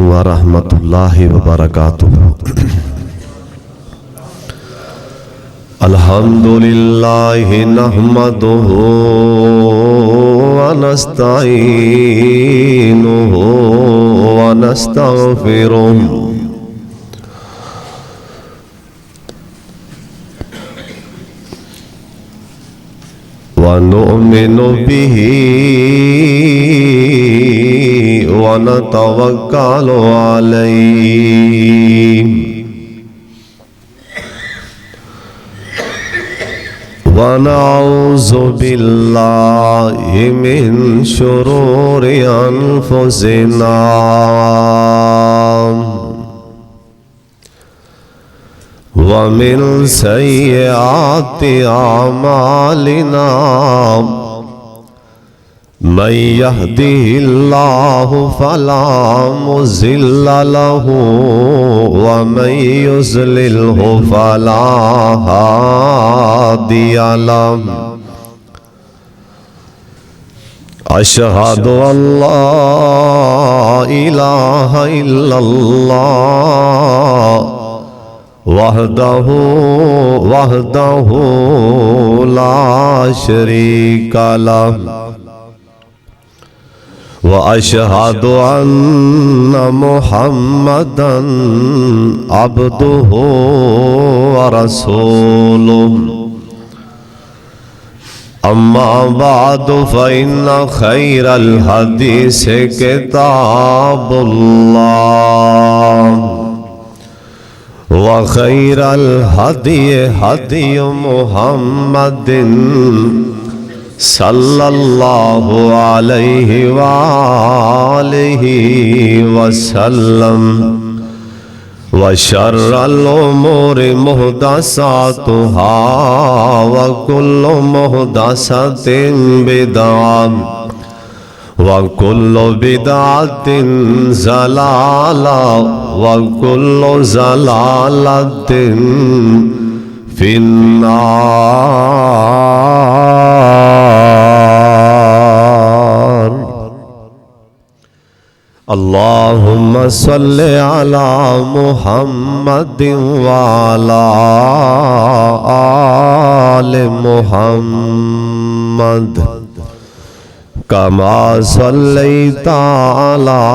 व रहमतुल्लाहि व बरकातुहू। अल्हम्दुलिल्लाहि नहमदुहू व नस्तईनुहू व नस्तगफिरुहू व नुअमिनु बिही व नतवक्कलु अलैहि व नऊज़ु बिल्लाहि मिन शुरूरि अनफुसिना व मिन सय्यिआति आमालिना मन यहदिहिल्लाहु फला मुज़िल्ल लहू व मन युज़लिल्हु फला हादिय लहू। अशहदु अल्ला इलाहा इल्लल्लाह वहदहू ला शरीका लहू व अशहदु अन्ना मुहम्मदन अब्दुहु व रसूलुहु। अम्मा बादु फ़इन्ना खैरल हदीस किताबुल्लाह व खैरल हदी हदी मुहम्मदिन सल्लल्लाहु अलैहि वालिहि वसल्लम व शर्रल उमूरि मुहदसातुहा व कुल्लु मुहदसतिन बिदअह व कुल्लु बिदअतिन ज़लाला व कुल्लु ज़लालतिन फिन्नार। अल्लाहुम्मा सल्लि अला मुहम्मदिन व अला आलि मुहम्मद कमा सल्लैता अला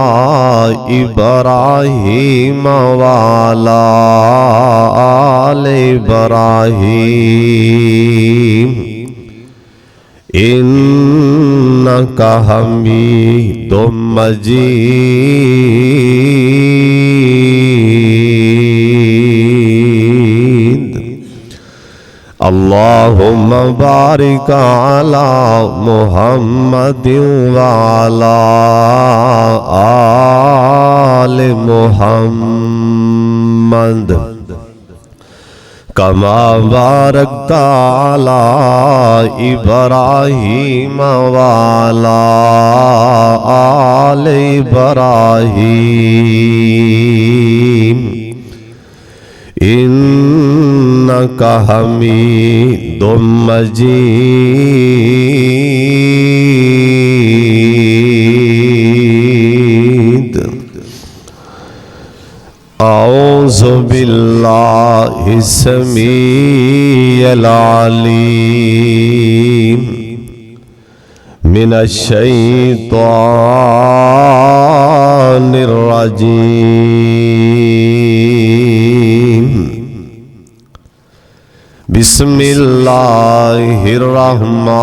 इब्राहीम व अला आलि इब्राहीम इन्नका हमीदुम मजीद। अल्लाहुम्मा बारिक अला मुहम्मदिन व अला आलि मुहम्मद कमा बारकता अला इब्राहीम व अला आलि इब्राहीम इन्नका हमीदुम मजीद। औज़ु बिल्लाहि समीइल अलीम मिनश शैतानिर रजीम। बिस्मिल्लाहिर रहमानिर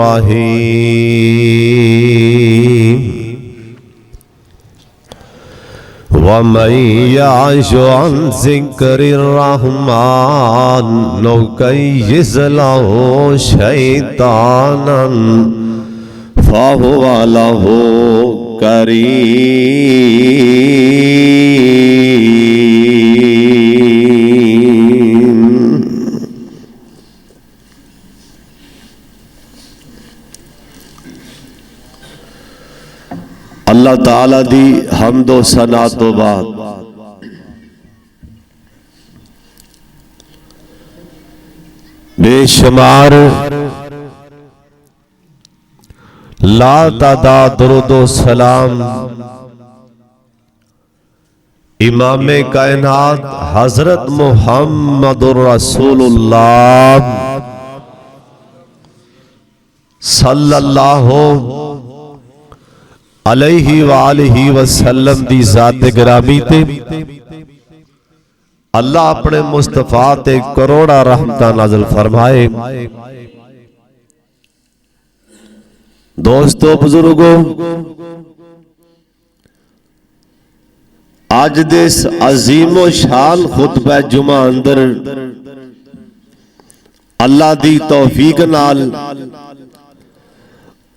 रहीम। वमन यअश अन ज़िक्रिर रहमान नुक़य्यिज़ लहू शैतानन फ़हुव लहू करीन। अल्लाह ताला दी हम्दो सना तो बाद बेशुमार ला तादा दुरूदो सलाम इमाम कायनात हजरत मुहम्मदुर रसूलुल्लाह सल्लल्लाहु अलैहि वालिहि वसल्लम दी जात गिरामी ते अल्लाह अपने मुस्तफा ते करोड़ा रहमतां नाज़िल फरमाए। दोस्तों बुजुर्गों, आज दे इस अजीमो शान खुतबा जुमा अंदर अल्लाह दी तौफीक नाल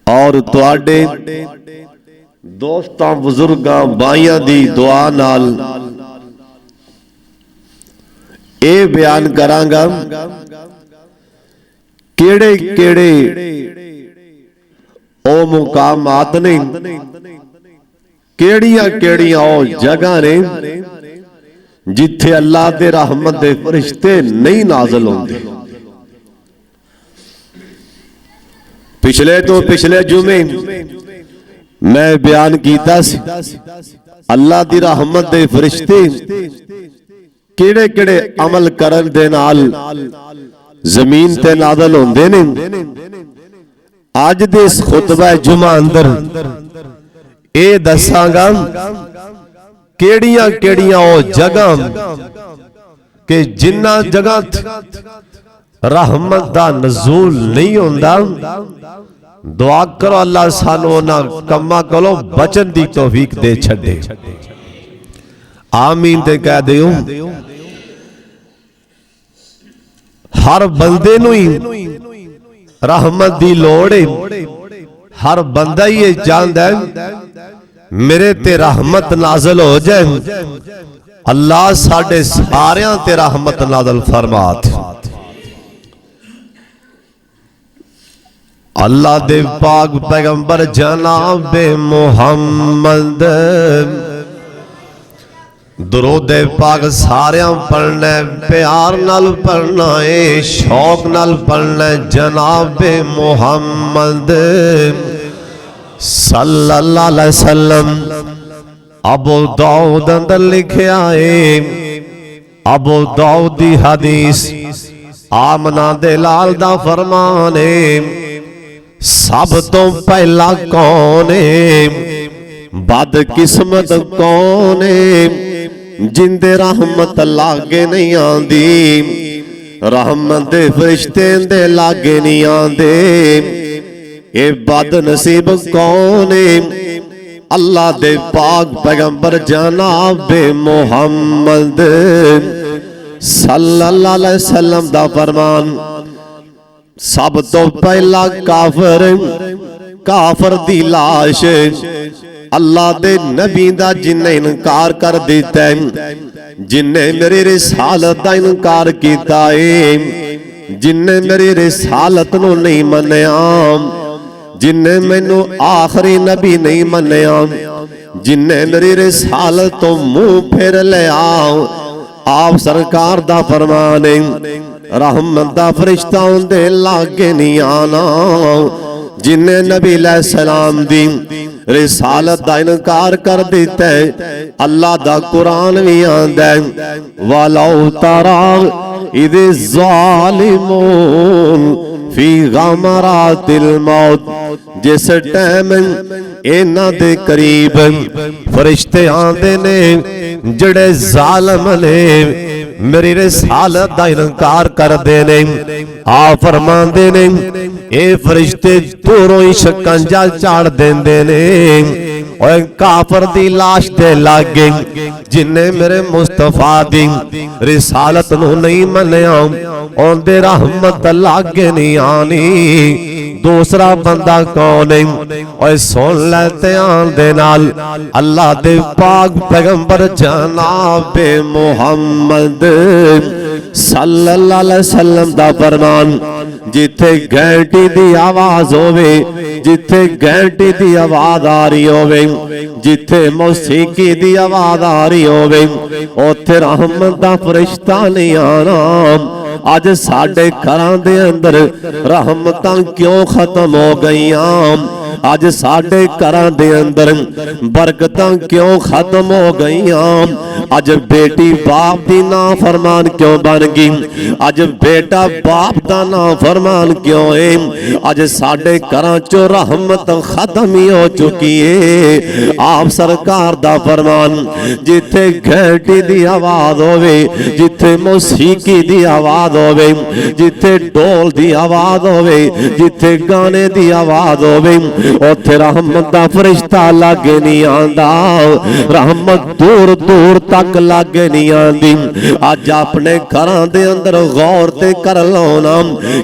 और तुहाडे दोस्तां बुजुर्गां भाइयां दी दुआ नाल ये बयान करांगा केड़े केड़े ओ मुकामात ने, केड़ियां केड़ियां ओ जगह ने जिथे अल्लाह दे रहमत दे फरिश्ते नहीं नाज़िल होंदे। पिछले तो पिछले जुमे मैं बयान कीता सी अल्लाह दी रहमत दे फरिश्ते केड़े केड़े अमल करन दे नाल जमीन ते नाज़िल होंदे ने। आज दे इस खुतबा जुमा अंदर ए दसांगा केड़ियां केड़ियां ओ जगह के जिन्ना जगह रहमत दा नज़ूल नहीं होंदा। दुआ करो अल्लाह सानू उन्हां कम्मां कोलों बचन दी तौफीक दे छड्डे। आमीन ते कह दियो। हर बंदे नूं ही रहमत दी लोड़ है। हर बंदा ही ये चाहता है मेरे ते रहमत नाज़िल हो जाए। अल्लाह साडे सारियां ते रहमत नाज़िल फरमा। अल्लाह दे पाक पैगंबर जनाब मुहम्मद दुरूद पाक सारियां पढ़ना, प्यार नाल पढ़ना है, शौक नाल पढ़ना। जनाब मुहम्मद सल्लल्लाहु अलैहि वसल्लम अबू दाऊद अंदर लिखिया है। अबू दाऊद दी हदीस आमना दे लाल दा फरमान है। सब तो पहला कौन है, बदकिस्मत कौन है जिंदे रहमत लागे नहीं आंदी। रहमत दे फरिश्ते दे लागे नहीं आंदे। ये बदनसीब कौन है, अल्लाह दे पाक पैगंबर जनाब मुहम्मद सल्लल्लाहु अलैहि वसल्लम दा फरमान। सब तो पहला काफर, काफर दी लाश अल्लाह दे नबी दा जिन्ने इनकार कर दिता है, जिन्ने मेरी रिसालत दा इनकार कीता है, जिन्ने मेरी रिसालत नूं नहीं मन्निया, जिन्ने मैनू आखिरी नबी नहीं मन्निया, जिन्ने मेरी रिसालत तो मुंह फेर लिया। आप सरकार दा फरमान है रहमत दा फरिश्ता उनदे लागे नहीं आना। जिन्ने नबी अलैहिस्सलाम दी रिसालत दा इनकार कर दिता है, अल्लाह दा कुरान भी आंदा है वलौ तरा इज़ ज़ालिमून फी गमरातिल मौत। जिस टाइम इन्हां दे करीब फरिश्ते आंदे ने जड़े जालिम ने मेरी रिसालत दा इनकार करदे ने। आ फरमांदे ने ए फरिश्ते दूरों ही शिकंजा चाड़ देंदे ने। और काफर दी लाश दे लागे जिन्ने मेरे मुस्तफा दी रिसालत नूं नहीं मन्निया, उनदे रहमत लागे नहीं आनी। दूसरा बंदा कौन है? और सुन ले ध्यान दे नाल, अल्लाह दे पाक पैगंबर जनाब मुहम्मद सल्लल्लाहु अलैहि वसल्लम दा फरमान, जिथे घंटी दी आवाज होवे, जिथे घंटी दी आवाज आ रही होवे, जिथे मौसीकी दी आवाज आ रही होवे, उथे रहमत दा फरिश्ता नहीं आना। अज साडे घरां दे अंदर रहमतां क्यों खत्म हो गईयां? अज साडे घरां दे अंदर बरकतां क्यों खत्म हो गईयां? अज बेटी बाप दी नाफरमान क्यों बन गई? अज बेटा बाप दा नाफरमान क्यों है? अज साडे घरां चो रहमत खत्म ही हो चुकी है। आप सरकार दा फरमान, जिथे घंटी दी आवाज होवे, जिथे मौसीकी दी आवाज होवे, जिथे ढोल दी आवाज होवे, जिथे गाने दी आवाज होवे, उथे रहमत दा फरिश्ता लागे नहीं आंदा। रहमत दूर दूर तक लागे नहीं आंदी। अज अपने घरां दे अंदर गौर ते कर लौना,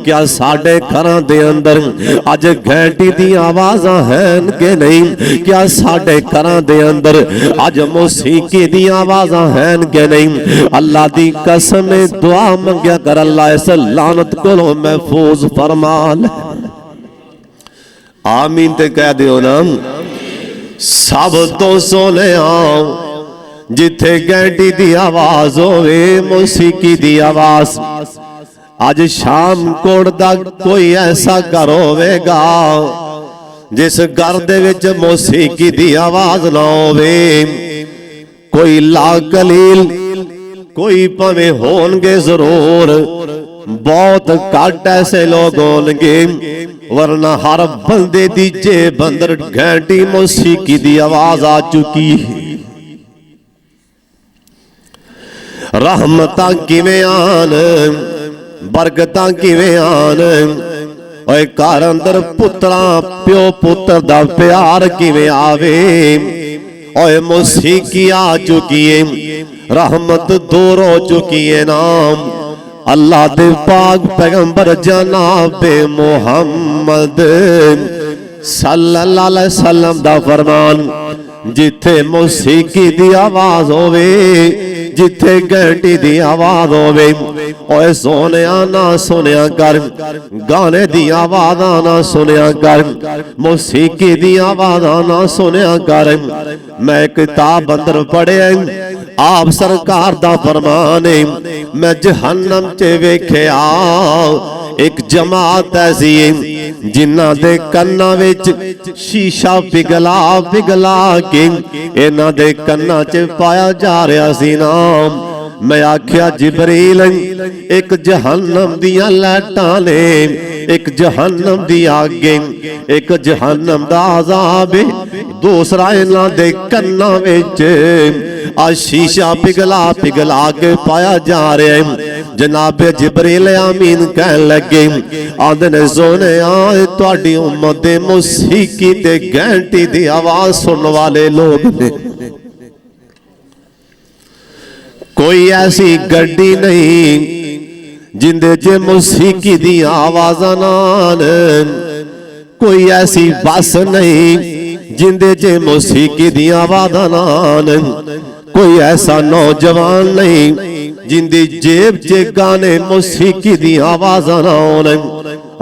क्या साडे घरां दे अंदर अज घंटी दी आवाज़ां हैं कि नहीं? क्या साडे घरां दे अंदर अज मौसीकी दी आवाज़ां हैं कि नहीं? अल्लाह दी कसम दुआ मंगया कर, अल्लाह इस लानत कोलों महफूज फरमा ले। आमीन ते कह दियो ना। सब तो सोने जिथे घंटी दी आवाज होवे, मौसीकी दी आवाज। अज शाम कोट दा कोई ऐसा घर होवेगा जिस घर दे विच मौसीकी दी आवाज ना होवे। कोई ला कलील, कोई भावें होणगे जरूर, बहुत घट ऐसे लोग होणगे, वरना हर बंदे दी जेब अंदर घंटी मौसीकी दी आवाज आ चुकी है। रहमतां किवें आन, बरकतां किवें आन? ओए घर अंदर पुत्रा प्यो पुत्र दा प्यार किवें आवे? ओए मौसीकी आ चुकी है, रहमत दूर हो चुकी है। नाम अल्लाह दे पाक पैगंबर जनाब मुहम्मद सल्लल्लाहु अलैहि वसल्लम दा फरमान, जिथे मौसीकी दी आवाज होवे, जिथे घंटी दी आवाज होवे, ओए सोनिया ना सुनिया कर, गाने दी आवाज़ां ना सुनिया कर, मौसीकी दी आवाज़ां ना सुनिया कर। मैं किताब अंदर पढ़िया, आप सरकार दा फरमान है, मैं जहन्नम च वेख्या एक जमात ऐसी है जिन्हां दे कन्नां विच शीशा पिघला पिघला के इन्हां दे कन्नां च पाया जा रहा सी नाम। मैं आख्या जिबरील, एक जहन्नम दियां लाइटां ने, एक जहन्नम दी आगे, एक जहन्नम दा अज़ाब, दूसरा इन्हां दे कन्नां विच आ शीशा पिघला पिघला के पाया जा रहा है। जनाब जिबरील आमीन कहन लगे, आंदे ने सोने तुहाडी उम्मत दे मौसीकी ते घंटी दी आवाज सुनने वाले लोग ने। कोई ऐसी गड्डी नहीं जिंदे च मौसीकी दी आवाज़ नाल, कोई ऐसी बस नहीं जिंदे च मौसीकी दी आवाज़ नाल, कोई ऐसा नौजवान नहीं जिंदी जेब च गाने मौसीकी दी आवाज़ नाल।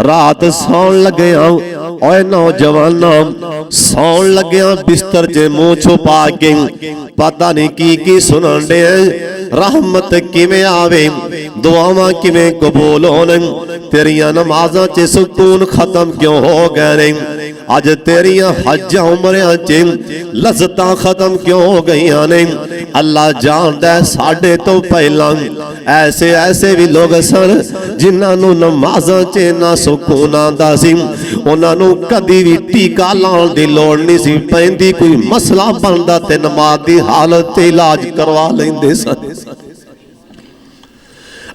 रात सौन लगे ओए नौजवाना, सौन लगे बिस्तर च मुंह छुपा के पता नहीं की सुनन दे। रहमत किवें आवे, दुआवां किवें कबूल होन, तेरियां नमाज़ां च सुकून खत्म क्यों हो गए ने? अज तेरियां हज उमरियां च लज़्ज़तां खत्म क्यों हो गई ने? अल्लाह जानदा है साडे तो पहला ऐसे ऐसे भी लोग सन जिन्हां नूं नमाज़ां च ना सुकून आंदा सी, उन्हां नूं कदी भी टीका लाउण दी लोड़ नहीं सी पैंदी। कोई मसला बनदा ते नमाज दी हालत ते इलाज करवा लैंदे सन।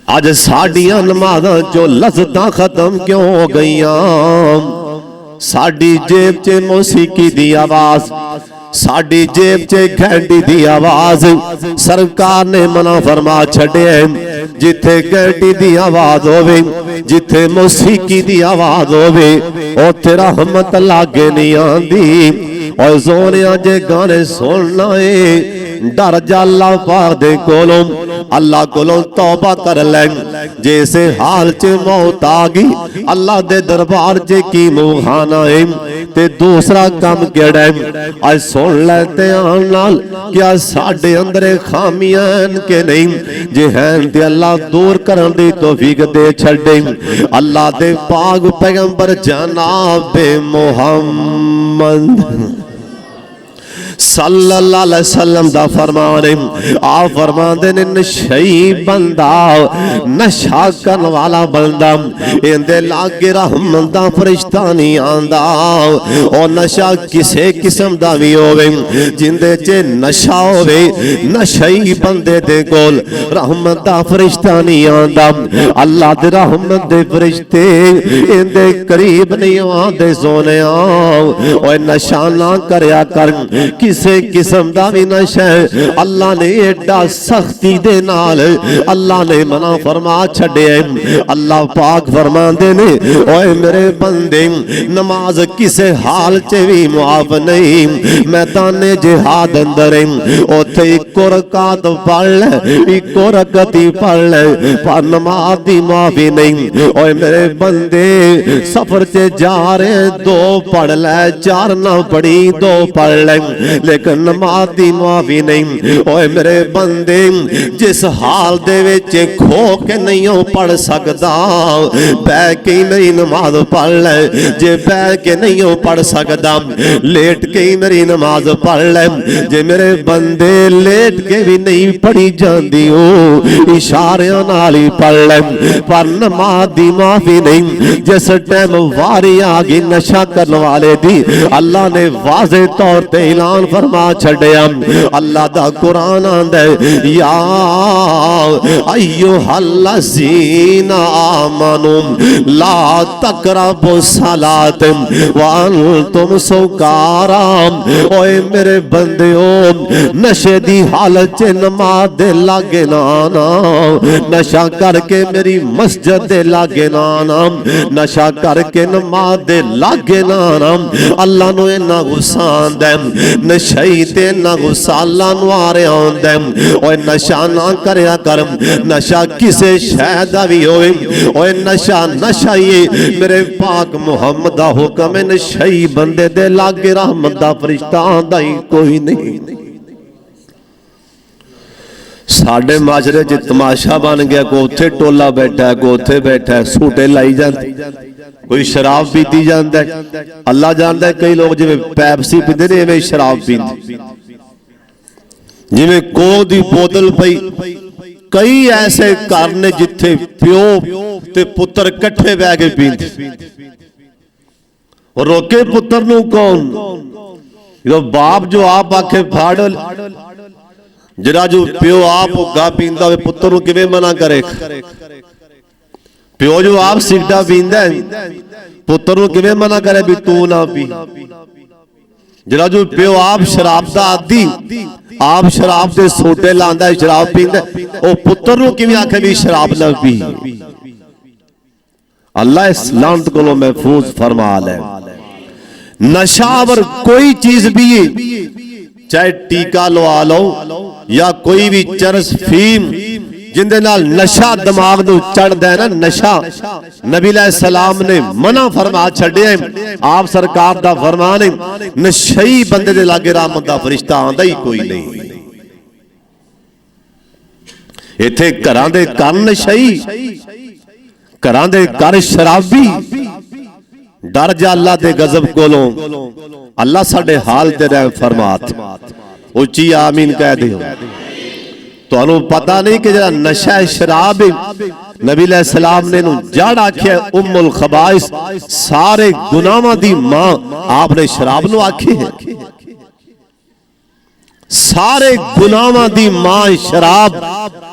अज साडियां नमाज़ां चो लज़्ज़तां खत्म क्यों हो गईयां? साडी जेब च मौसीकी दी आवाज़, साडी जेब च घंटी दी आवाज़। सरकार ने मना फरमा छड़े, जिथे घंटी दी आवाज़ होवे, जिथे मौसीकी दी आवाज़ होवे, उथे रहमत लागे नहीं आंदी, और सोनिया जे गाने सुनना है डर जा अल्लाह पाक दे कोलों, अल्लाह कोलों तौबा कर ले। जैसे हाल च मौत आ गई अल्लाह दे दरबार च की मुंह खाना है ते दूसरा काम केड़ा है। आज सुन ले ध्यान नाल क्या साडे अंदर खामियां के नहीं, जे हैं ते अल्लाह दूर करन दी तौफीक दे छड़े। अल्लाह दे पाक पैगंबर जनाब मुहम्मद सल्लल्लाहु अलैहि वसल्लम दा फरमान है, आप फरमाते ने नशई बंदा, नशा करने वाला बंदा इंदे लागे रहमत दा फरिश्ता नहीं आंदा। और नशा किसे किस्म दा भी होवे, जिंदे च नशा होवे नशई बंदे दे कोल रहमत दा फरिश्ता नहीं आंदा। अल्लाह दे रहमत दे फरिश्ते इंदे करीब नहीं आंदे। सोनिया ओए नशा ना करया कर, किसे किस्म दा भी नशा है। अल्लाह ने एडा सख्ती दे नाल अल्लाह ने मना फरमा छड़े। अल्लाह पाक फरमांदे ने ओए मेरे बंदे नमाज किसे हाल च भी मुआफ नहीं। मैदाने जिहाद अंदर ओथे इको रकात पढ़ ले, इको रकत ही पढ़ ले, पर नमाज दी माफी नहीं। ओए मेरे बंदे सफर च जा रहे दो पढ़ ले, चार ना पढ़ी दो पढ़ ले, लेकिन नमाज दी माफी नहीं। ओए मेरे बंदे जिस हाल दे विच खो के नहीं पढ़ सकदा, बैठ के नहीं नमाज पढ़ ले। जे बैठ के नहीं पढ़ सकदा लेट के ही मेरी नमाज पढ़ ले। जे मेरे बंदे लेट के भी नहीं पढ़ी जाती हो इशारियां नाल ही पढ़ ले, पर नमाज दी माफी नहीं। जिस टाइम वारी आ गई नशा करने वाले दी अल्लाह ने वाज़े तौर ते ऐलान फरमा छड़िया। अल्लाह दा कुरान आंदा या अय्युहल्लज़ीना आमनू ला तक़रबु सलात व अंतुम सुकारा। ओए मेरे बंदियो नशे दी हालत च नमाज दे लागे ना आना, नशा करके मेरी मस्जिद दे लागे ना आना, नशा करके नमाज दे लागे ना आना। अल्लाह नू इन्ना गुस्सा आंदा नशई ते ना गुस्सा अल्लाह नू आ रहा आंदा। ओए नशा ना करया कर, नशा किसे शै दा भी होए। ओए नशा नशा ही मेरे पाक मुहम्मद दा हुक्म है, नशई बंदे दे लागे रहमत दा फरिश्ता आंदा ही कोई नहीं। साडे माशरे च तमाशा बन गया, को उथे टोला बैठा है, को उथे बैठा है, सूटे लाई जाती, कोई शराब पीती जाता है। अल्लाह जानता है कई लोग जिवें पैप्सी पींदे ने इवें शराब पींदे, जिवें कोक दी बोतल पई। कई ऐसे घर ने जिथे प्यो ते पुत्र कट्ठे बह के पींदे, और रोके पुत्र नूं कौन? जो बाप जो आप आखे फाड़, जरा जो प्यो आप गा पींदा होवे पुत्र नूं किवें मना करे? प्यो जो आप सिगटा पींदा पुत्र नूं किवें मना करे भी तू ना पी? जरा जो प्यो आप शराब दा आदी, आप शराब दे सोटे लांदा शराब पींदा, ओ पुत्र नूं किवें आखे भी शराब ना पी? अल्लाह इस लानत कोलों महफूज फरमा ले। नशावर कोई चीज भी, चाहे टीका लवा लो या कोई भी चरस फीम जिंदे नाल नशा दिमाग नूं चढ़दा है ना, नशा नबी अलैहि सलाम ने मना फरमा छड्डिया। आप सरकार दा फरमान है नशई बंदे दे लागे रहमत दा फरिश्ता आंदा ही कोई नहीं। इत्थे घरां दे घर नशई, घरां दे घर शराबी, डर जा अल्लाह दे गजब कोलों। अल्लाह साडे हाल ते रहम फरमात, उच्ची आमीन कह दिओ। तुहानू पता नहीं कि जरा नशा शराब नबी अलैहि सलाम ने जड़ आख्या उम्मुल खबाइस, सारे गुनाहां दी मां आपने शराब नू आखी है। सारे गुनाहां दी मां शराब,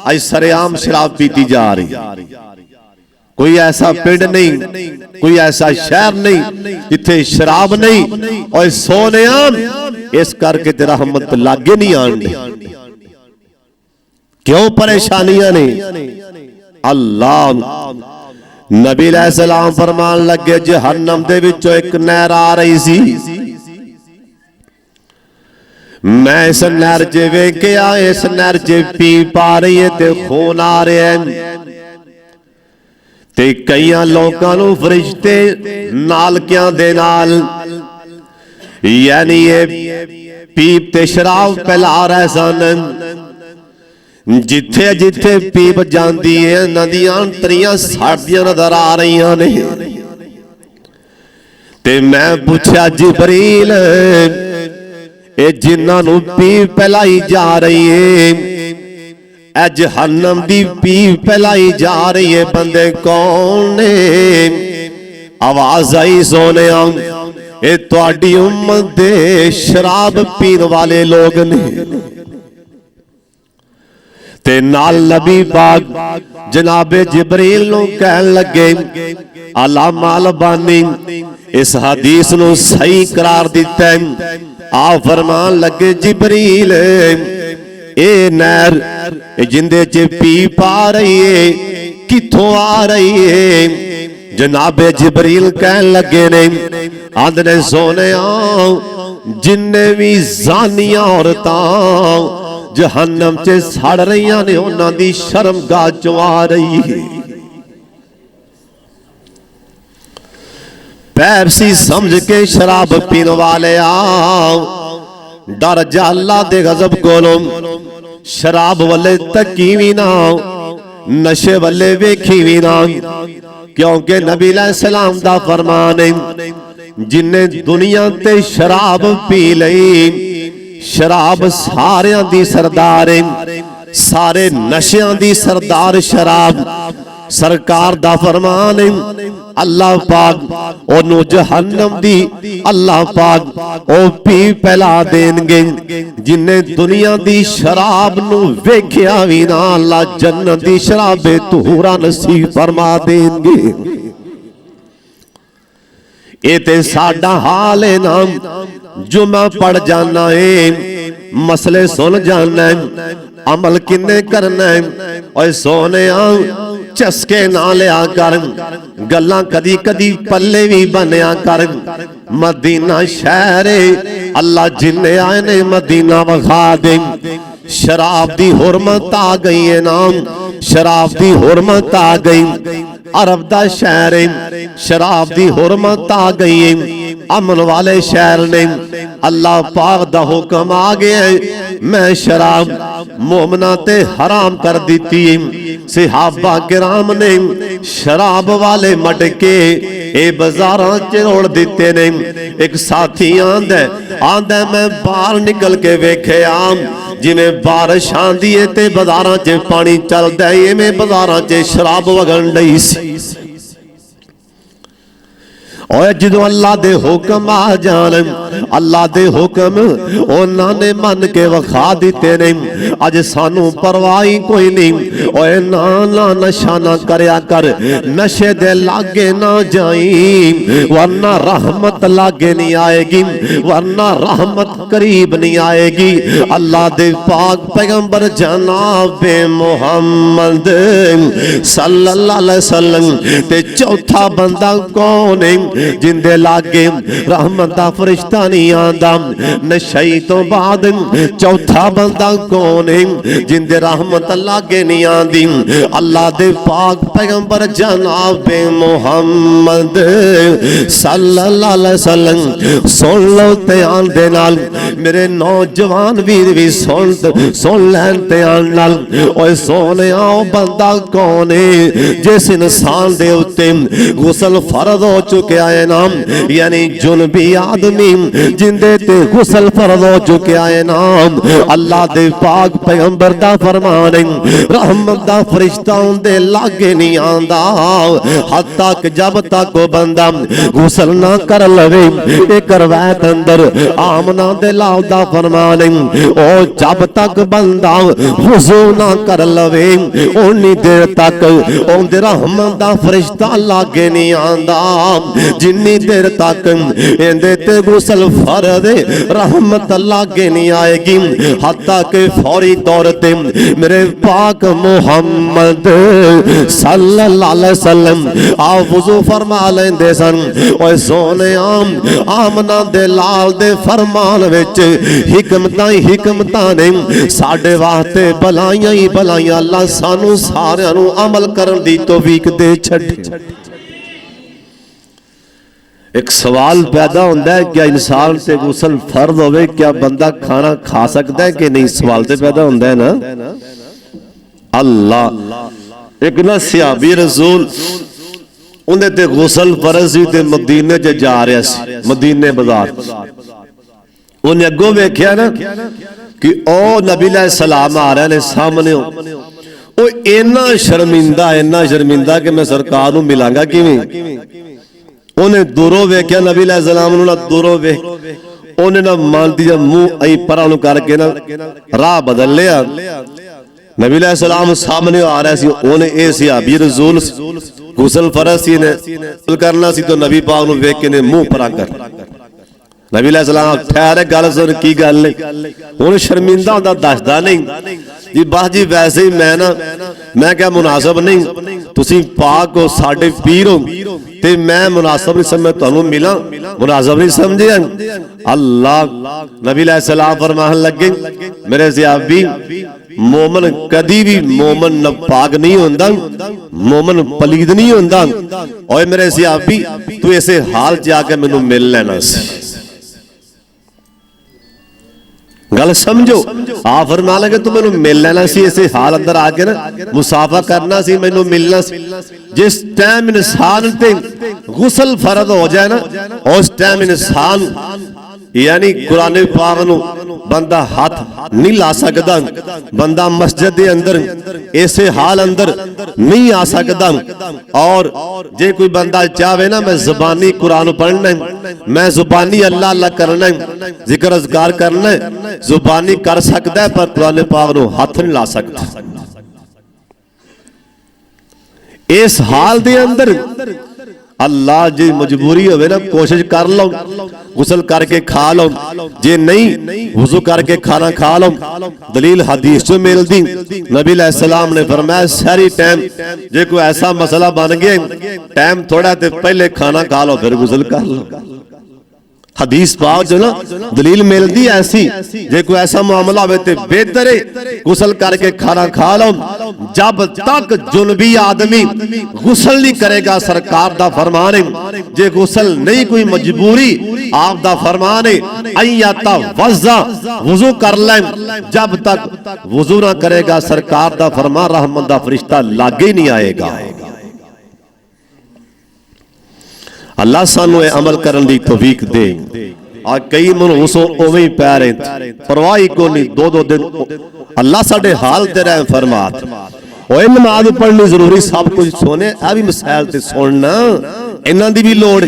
आज सरेआम शराब पीती जा रही। कोई ऐसा पिंड नहीं, कोई ऐसा शहर नहीं जिथे शराब नहीं। और सोनिया इस करके तेरा रहमत लागे नहीं आनी। क्यों परेशानियां ने? अल्लाह नबी अलैहि सलाम फरमान लगे जहन्नम दे विचों एक नहर आ रही सी, मैं इस नहर च वेख्या, इस नहर च पी पा रही है ते खून आ रहा है ते कई लोगों नूं फरिश्ते नालकियां दे नाल यानी ये पीप ते शराब पिला रहे सन। जिथे जिथे पीप जाती है नदियां तरियां साड़दियां नजर आ रही ने। ते मैं पूछा जिबरील ए जिन्हां नूं पीप पिलाई जा रही है जहन्नम दी पीप पिलाई जा रही है बंदे कौन ने? आवाज आई सोने ए तुहाडी उम्मत दे शराब पीन वाले लोग ने। ते नाल नबी पाक जनाबे जिबरील नूं कहन लगे अल्लामा अलबानी इस हदीस नूं सही करार दिता है। आ फरमान लगे जिबरील ए नहर जिंदे च पी पा रही है किथों आ रही है? जनाबे जिबरील कहन लगे ने आंदे सोने जिन्ने भी जानियां औरतां जहन्नम च सड़ रही ने उन्हां दी शर्मगाह चों आ रही है। पैप्सी समझ के शराब पीने वाले डर जा अल्लाह दे गजब कोलों। शराब वाले तकी भी ना, नशे वाले वेखी भी ना, क्योंकि नबी सलाम दा फरमान है जिन्ने दुनिया ते शराब पी लई शराब सारियां दी सरदार है, सारे नशियां दी सरदार शराब। सरकार दा फरमान है अल्लाह पाक ओनू जहन्नम दी अल्लाह पाक ओ पी पिला देंगे। जिन्ने दुनिया दी शराब नू वेख्या भी ना अल्लाह जन्नत दी शराबे तूरा नसीब फरमा देंगे। ये ते साडा हाल है ना, जुमा पढ़ जाना है मसले सुन जाना है अमल किन्ने करना है। और सोने चस्के ना लिया कर, गल्लां कदी कदी पल्ले भी बनया कर। मदीना शहर अल्लाह जिन्ने आए ने मदीना वखा दे। शराब दी हुरमत आ गई है नाम, शराब दी हुरमत आ गई। अरब दा शहर शराब दी हुरमत आ गई है। अमन वाले शहर ने अल्लाह पाक दा हुक्म आ गया है मैं शराब मोमना ते हराम कर दी। सहाबा किराम ने शराब वाले मटके ए बाजारां च रोड़ दिते ने। एक साथी आंदा मैं बाहर निकल के वेख्या जिवें बारिश आंदी है ते बाजारां च पानी चलदा है इवें बाजारां च शराब वगन डई सी। और जो अल्लाह दे हुक्म आ जान अल्लाह दे हुक्म उन्होंने मन के वखा दिते ने। अज सानू परवाह कोई नहीं। ओए ना ना नशा ना करया कर, नशे दे लागे ना जाई वरना रहमत लागे नहीं आएगी, वरना रहमत करीब नहीं आएगी। अल्लाह दे पाक पैगंबर जनाब मुहम्मद सल्लल्लाहु अलैहि वसल्लम ते चौथा बंदा कौन है जिंदे लागे रहमत दा फरिश्ता नहीं आंदा? नशई तो बाद चौथा बंदा कौन है जिंदे रहमत लागे नहीं आंदी? अल्लाह दे पाक पैगंबर जनाब मुहम्मद सल्लल्लाहु अलैहि वसल्लम। सुन लो ध्यान दे नाल मेरे नौजवान वीर भी सुन लैन ध्यान नाल। ओए सोने आओ बंदा कौन है जिस इंसान दे उत्ते गुसल फर्ज हो चुका है नाम, यानी जुनबी आदमी जिंदे ते गुसल फर्ज हो चुका है नाम। अल्लाह दे पाक पैगंबर दा फरमान है रहमत दा फरिश्ता उनदे लागे नहीं आंदा हद तक जब तक वो बंदा गुसल ना कर लवे। एक रवायत अंदर आमना दे लाल दा फरमान है ओ जब तक बंदा वुजू ना कर लवे उन्नी देर तक उनदे रहमत दा फरिश्ता लागे नहीं आंदा जिन्नी देर तक इंदे ते गुसल फर्ज रहमत लागे नहीं आएगी हत्ता के फौरी तौर पे मेरे पाक मुहम्मद सल्लल्लाहु अलैहि वसल्लम आप वुजू फरमा लेंदे सन। ओए सोने आमना दे लाल दे फरमान विच हिकमतां ही हिकमतां ने साडे वास्ते भलाइयां ही भलाइयां अल्लाह सानू सारियां नू अमल करन दी तौफीक दे छड्डे। एक सवाल पैदा होता है क्या इंसान से गुसल फर्ज होवे क्या बंदा खाना खा सकता है कि नहीं? सवाल तो पैदा होता है ना। अल्लाह एक ना सहाबी रसूल उन्हें ते गुसल फर्ज सी ते मदीने च जा रहा सी मदीने बाजार उन्हें अगों वेख्या ना कि ओ नबी सलाम आ रहे ने सामने ओ इन्ना शर्मिंदा कि मैं सरकार नूं मिलांगा किवें। उन्हें दूरों वेख्या नबी सलाम नूं दूरों वेख उन्हें ना मन दी मुंह आई परां नूं करके ना राह बदल लिया। नबी सलाम सामने आ रहा सी उन्हें ए सहाबी रसूल गुसल फर्ज सी ने करना सी तो नबी पाक नूं वेख के ने मुंह परां कर नबी सलाम ठहरे गल सुन की गल हुण शर्मिंदा होंदा दसदा नहीं जी बस जी वैसे ही मैं क्या मुनासब नहीं तुसी पाक हो साडे पीर हो ते मैं मुनासब नहीं समझ तुहानू मिला मुनासब नहीं समझे। अल्लाह नबी सलाम फरमान लगे मेरे सहाबी मोमन कदी भी मोमन नापाक नहीं होंदा मोमन पलीद नहीं होंदा। ओए मेरे सहाबी तू ऐसे हाल च आके मैनू मिल लेना सी। गल समझो आप फरमा लगे तू मैनू मिल लेना सी इसे हाल अंदर आके ना मुसाफा करना सी मैनू मिलना सी। जिस टाइम इंसान ते गुसल फर्ज हो जाए ना उस टाइम इंसान यानी कुरान पाक नूं बंदा हाथ नहीं ला सकदा बंदा मस्जिद दे अंदर ऐसे हाल अंदर नहीं आ सकदा। और जे कोई बंदा चाहे ना मैं जुबानी कुरान पढ़ना मैं जुबानी अल्लाह अल्लाह करना जिक्र अज़कार करना जुबानी कर सकता है पर कुरान पाक नूं हाथ नहीं ला सकता। इस हाल दे अंदर अल्लाह जी मजबूरी होवे ना कोशिश कर लो गुसल करके खा लो जे नहीं वुजू करके खाना खा लो। दलील हदीस जो मिलती नबी सलाम ने फरमाया सारी टाइम जे कोई ऐसा मसला बन गया टाइम थोड़ा ते पहले खाना खा लो फिर गुसल कर लो। हदीस पाक जो ना दलील मिलती ऐसी जे कोई ऐसा मामला हो तो बेहतर है गुसल करके खाना खा लो। जब तक जुनबी आदमी गुसल नहीं करेगा सरकार दा फरमान है जे गुसल नहीं कोई मजबूरी आप दा फरमान है अय्याता वज़ा वुजू कर ले जब तक वुजू ना करेगा सरकार दा फरमान रहमत दा फरिश्ता लागे नहीं आएगा। अल्लाह सानू अमल करन दी तौफीक दे। आ कई मनूस उवें ही पै रहे परवाह ही कोई नहीं दो दिन अल्लाह साडे हाल ते रहम फरमा। ओए नमाज पढ़नी जरूरी सब कुछ सोने आ भी मसैल ते सुनना इन्हां दी भी लोड़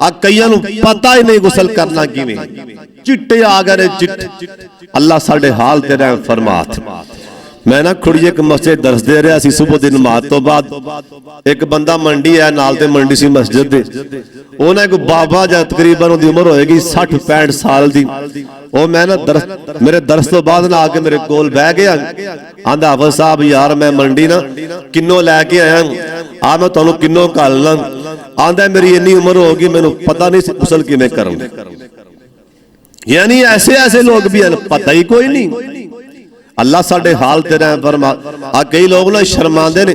आ कईयां नूं पता ही नहीं गुसल करना किवें चिट्टे आ गए चिट्टे अल्लाह साडे हाल ते रहम फरमा। मैं ना खुड़ी एक मस्जिद दर्स दे रहा सी सुबह दी नमाज तो बाद एक बंदा मंडी है नाल ते मंडी सी मस्जिद दे ओने एक बाबा जा तकरीबन उहदी उम्र होएगी 60-65 साल दी ओ मैं ना दर्स मेरे दर्स तो बाद ना आके मेरे कोल बह गया आंदा हाफिज साहब यार मैं मंडी ना किन्नो लैके आया आ मैं तुहानू किन्नो घल्लना आंदा मेरी इन्नी उम्र होगी मैनू पता नहीं गुसल किवें करना। यानी ऐसे ऐसे लोग भी हैं पता ही कोई नहीं। अल्लाह साडे हाल ते रहम फरमा। आ कई लोग ना शर्मांदे ने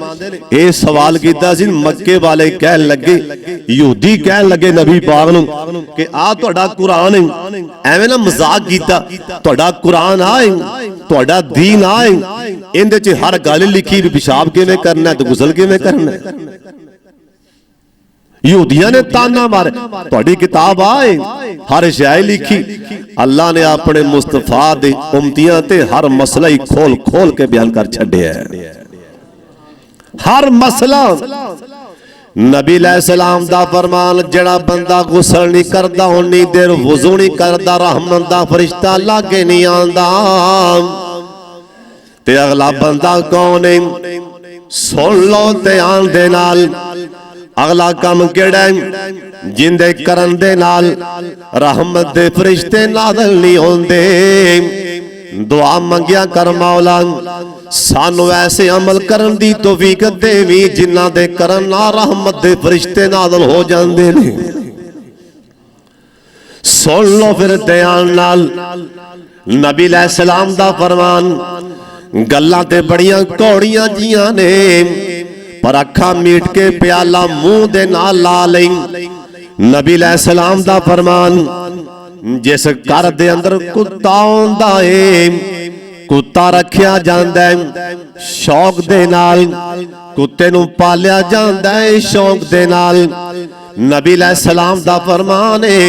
ये सवाल कीता सी मक्के वाले कह लगे यहूदी कह लगे नबी पाक नूं कि आ तुहाडा कुरान है एवें ना मजाक कीता तुहाडा कुरान आए तुहाडा दीन आए इहदे च हर गल लिखी भी पेशाब किवें करना ते गुसल किवें करना। यहूदियां ने ताना मारे तुहाडी किताब आए हर शय लिखी। अल्लाह ने अपने मुस्तफा दे उम्मतियां ते हर मसला ही खोल खोल के बयान कर छड्डिया हर मसला। नबी सलाम दा फरमान जेड़ा बंदा गुसल नहीं करदा उन्नी देर वुजू नहीं करदा रहमत दा फरिश्ता लागे नहीं आंदा। ते अगला बंदा कौन है सुन लो ध्यान दे नाल अगला काम केड़ा है जिंदे करन दे नाल रहमत दे फरिश्ते नाज़िल नहीं होंदे। दुआ मंगिया कर मौला सानू ऐसे अमल करन दी तौफीक देवी जिन्हां दे करन नाल रहमत दे फरिश्ते नाज़िल हो जांदे ने। सुन लो फिर ध्यान नाल नबी अलैहिस्सलाम दा फरमान। गल्लां ते बड़ियां कौड़ियां जियां ने पर अखा मीट के प्याला मुंह दे नाल ला लई। नबी अलैहिस्सलाम दा फरमान जिस घर दे अंदर कुत्ता आंदा है, कुत्ता रखिया जांदा है शौक दे नाल, कुत्ते नूं पालिया जांदा है शौक दे नाल। नबी अलैहिस्सलाम दा फरमान है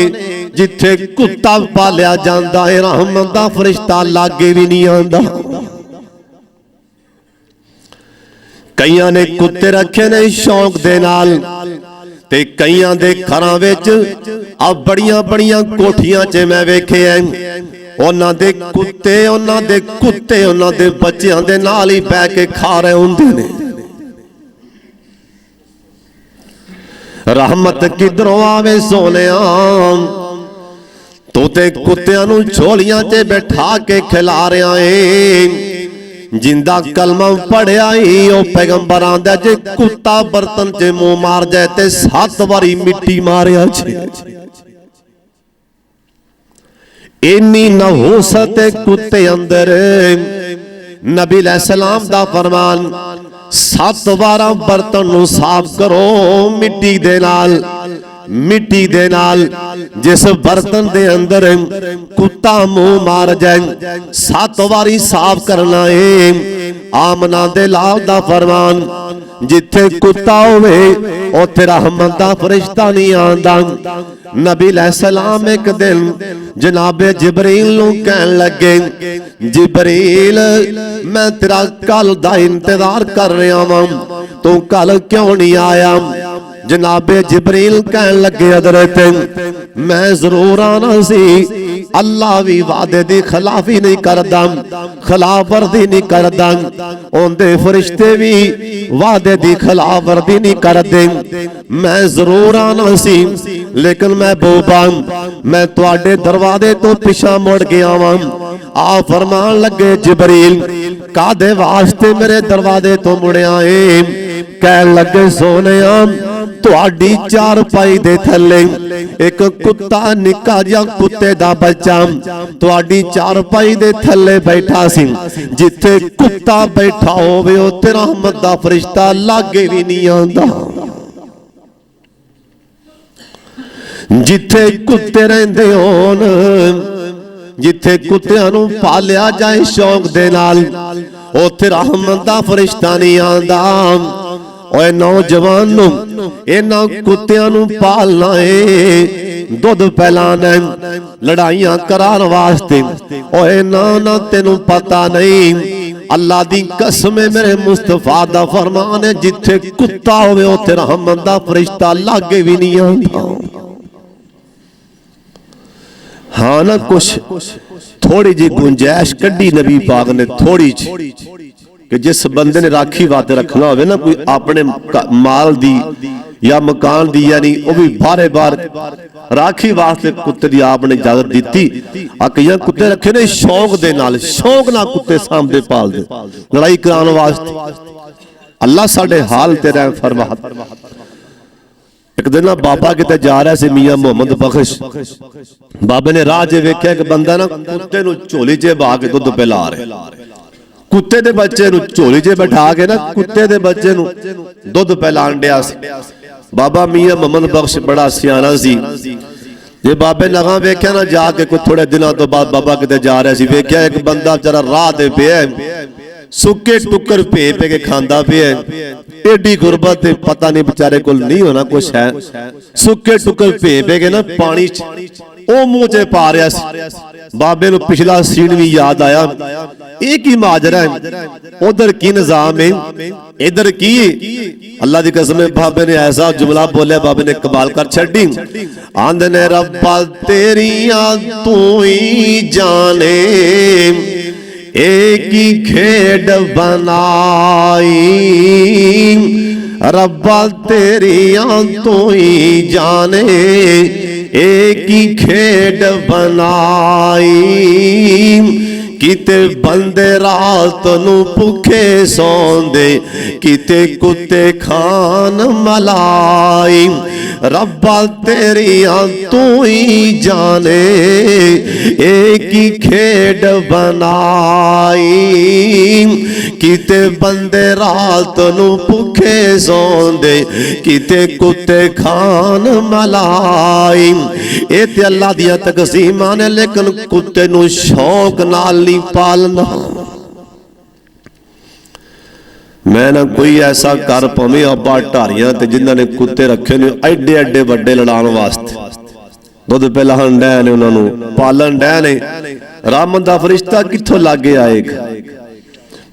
जिथे कुत्ता पालिया जांदा है रहमत दा फरिश्ता लागे भी नहीं आंदा। कईयां ने कुत्ते रखे ने शौक दे नाल ते कईयां दे घरां विच अब बड़ियां बड़ियां कोठियां च मैं वेखे उन्हां दे कुत्ते उन्हां दे बच्चियां दे नाल ही बैठ के खा रहे हुंदे ने। रहमत किधरों आवे सोनिया, तू ते कुत्तियां नूं झोलियां च बैठा के खिला रहा है। जिंदा कलमा पढ़िया ही ओ पैगंबर आंदा जे कुत्ता बर्तन च मुंह मार जाए ते 7 बारी मिट्टी मारिया छे। इन्नी नहूसत कुत्ते अंदर। नबी अलैहिस्सलाम दा फरमान 7 बार बर्तन नूं साफ करो मिट्टी दे नाल, मिट्टी दे नाल। जिस बर्तन दे अंदर कुत्ता मुंह मार जाए 7 बारी साफ करना है। आमना दे लाल दा फरमान जिथे कुत्ता होवे उथे रहमत दा फरिश्ता नहीं आंदा। नबी अलैहिस्सलाम एक दिन जनाबे जिबरील नूं कहन लगे जिबरील मैं तेरा कल दा इंतजार कर रहा वां, तू कल क्यों नहीं आया? जनाबे जिबरील कहन लगे हज़रत मैं जरूर आना सी, अल्लाह भी वादे दी खिलाफी नहीं करदा, खिलाफ वर्जी नहीं करदा, उनदे फरिश्ते भी वादे दी खिलाफ वर्जी नहीं करदे। मैं जरूर आना सी लेकिन मैं बोबा मैं तुहाडे दरवाजे तो पिछा मुड़ गया वां। आ फरमान लगे जिबरील कादे वास्ते मेरे दरवाजे तो मुड़िया है? कहन लगे सोनिया तुहाडी चारपाई दे थल्ले एक कुत्ता निक्का जिहा कुत्ते दा बच्चा तुहाडी चारपाई दे थल्ले बैठा सी। जिथे कुत्ता बैठा होवे उत्थे रहमत दा फरिश्ता लागे भी नहीं आंदा। जिथे कुत्ते रहंदे होन, जिथे कुत्तियां नूं पालिया जाए शौक दे नाल उत्थे रहमत दा फरिश्ता नहीं आंदा। ओए नौजवान इन्हां कुत्तियां नूं पालना है, दुध पिलाना है, लड़ाइयां कराने वास्ते। ओए ना तेनू पता नहीं अल्लाह दी कसम है मेरे मुस्तफा दा फरमान है जिथे कुत्ता होवे उत्थे रहमत दा फरिश्ता लागे भी नहीं आंदा। हाँ ना कुछ थोड़ी जी गुंजाइश कड्डी नबी पाक ने थोड़ी जी कि जिस बंदे ने राखी वास्ते रखना होवे ना कोई अपने माल दी या मकान दी यानी वो भी बारे बार राखी वास्ते कुत्ते दी आपने इजाजत दी। कई कुत्ते रखे ने शौक दे नाल, शौक ना कुत्ते सामने पाल दे लड़ाई कराने वास्ते। अल्लाह साडे हाल ते रहम फरमा। एक दिन ना बाबा किते जा रहा सी मियां मोहम्मद बख्श, बाबे ने राह च वेख्या कि बंदा ना कुत्ते नूं झोली च बहा के दुध पिला रहा। कुत्ते दे बच्चे नूं झोली च बैठा के ना कुत्ते दे बच्चे नूं दुध पिलाण दिया सी। बाबा मियां मोहम्मद बख्श बड़ा सियाना सी। जे बाबे नगां वेख्या ना जाके कुछ थोड़े दिनों तो बाद बाबा किते जा रहा सी, वेख्या एक बंदा बेचारा राह ते पिया सुके टुकर भे पे के खांदा पिया। एडी गुरबत पता नहीं बेचारे को नहीं होना कुछ है। सुके टुकर भे पे के ना पानी ओ मुंह च पा रहा सी। बाबे नूं पिछला सीन भी याद आया। एक ही माजरा है, उधर की निजाम है इधर की। अल्लाह दी कसम बाबे ने ऐसा जुमला बोलिया बाबे ने कमाल कर छड़ी। आंदे ने रब्बा तेरियां तू ही जाने एक ही खेड बनाई, रब्बा तेरियां तो ही जाने एक ही खेड बनाई। किते बंदे रात नू भुखे सौंदे, किते कुत्ते खान मलाई। रब्बा तेरियां तू ही जाने एक ही खेड बनाई। किते बंदे रात नू भुखे सौंदे, किते कुत्ते खान मलाई। ये ते अल्लाह दियां तकसीमां ने, लेकिन कुत्ते नू शौक नाल नहीं पालना। मैं ना कोई ऐसा कर पवे अब्बा ढारियां ते जिन्हां ने कुत्ते रखे ने एडे एडे वड्डे लड़ाण वास्ते, दुध पिलाण डै ने, उन्हां नू पालन डै ने। रहमत दा फरिश्ता कित्थों लागे आएगा,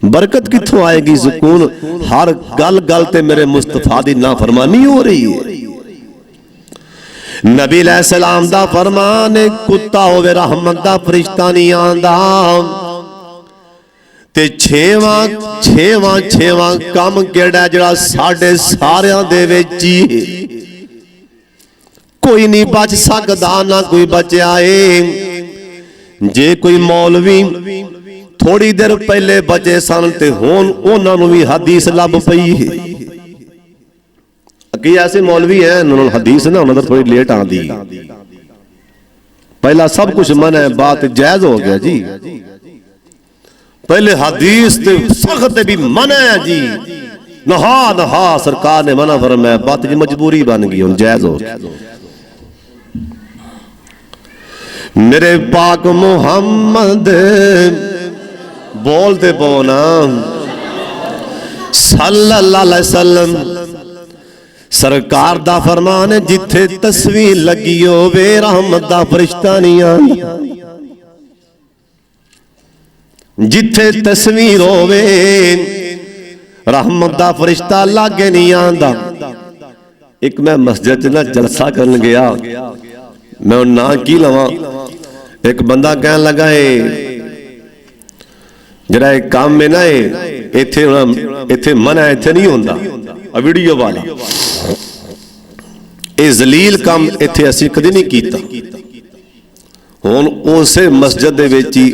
बरकत कित्थों आएगी, सुकून। हर गल गल ते मेरे मुस्तफा दी नाफरमानी हो रही है। नबी अलैहिस्सलाम दा फरमान है, कुत्ता होवे रहमत दा फरिश्ता नहीं आंदा। ते छेवां काम केड़ा जड़ा साडे सारियां दे विच ही कोई नहीं बच सकदा, ना कोई बचा है। जे कोई मौलवी थोड़ी देर पहले बचे सन ते हुण उन्हां नूं भी हदीस लब पई है। कई ऐसे मौलवी हैं उन्होंने हदीस ना उन्होंने थोड़ी लेट आंदी, पहला सब कुछ मना है, बात जायज हो गया जी। पहले हदीस ते सख्त भी मना है जी, नहा नहा सरकार ने मना फरमाया, बात जी मजबूरी बन गई, जायज हो गया। मेरे पाक मुहम्मद बोलते पौना सल्लल्लाहु अलैहि वसल्लम सरकार दा फरमान है, जिथे तस्वीर लगी होवे रहमत दा फरिश्ता नहीं आंदा। जिथे तस्वीर होवे रहमत दा फरिश्ता लागे नहीं आंदा। एक मैं मस्जिद च ना जलसा करन गया, मैं ना की लवां, एक बंदा कहन लगा जरा एक काम में ना इथे मना इथे नहीं होंदा, वीडियो वाला ये जलील काम इथे असीं कदी नहीं कीता। हुण उसे मस्जिद दे विच ही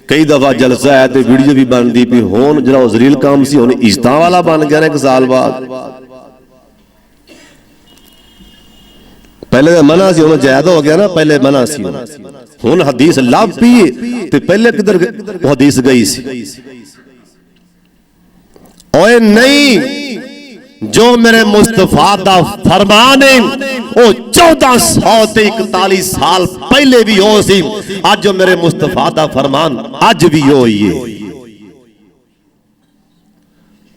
कई दफा जलसा है तो वीडियो भी बनती पई। हुण जरा जलील काम सी हुण इज्जतां वाला बन गया ना, एक साल बाद। पहले मना सी, हुण जायज हो गया ना, पहले मना सी, हुण हदीस लभ पई ते पहले किधर हदीस गई सी। ओए नहीं, जो मेरे मुस्तफा दा फरमान है वो 1441 साल पहले भी हो सी, आज जो मेरे मुस्तफा दा फरमान आज भी हो ही है।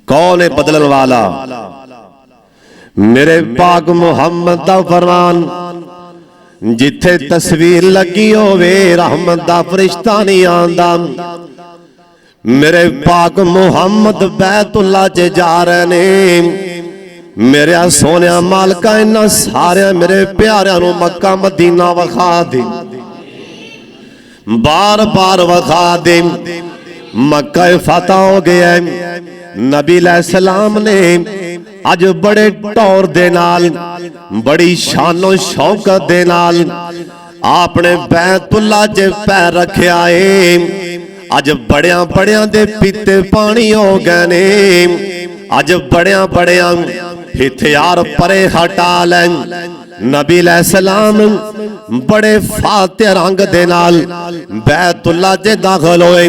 कौन है बदलन वाला? मेरे पाक मुहम्मद दा फरमान, जिथे तस्वीर लगी होवे रहमत दा फरिश्ता नहीं आंदा। मेरे पाक मुहम्मद बैतुल्ला च जा रहे ने, मेरे सोने मालका इन्हां सारे मेरे प्यारिਆਂ ਨੂੰ मक्का मदीना वखा दे, बार बार वखा दे। मक्का फतह हो गया। नबी अलैहिस्सलाम ने अज बड़े टौर दे नाल, बड़ी शानो शौकत दे नाल आपने बैतुल्ला च पैर रखिया है। अज बड़िया बड़िया दे पीते पानी हो गए ने, अज बड़िया बड़िया हथियार परे हटा लें। नबी अलैहिस्सलाम बड़े फातिह रंग दे नाल बैतुल्ला च दाखिल होए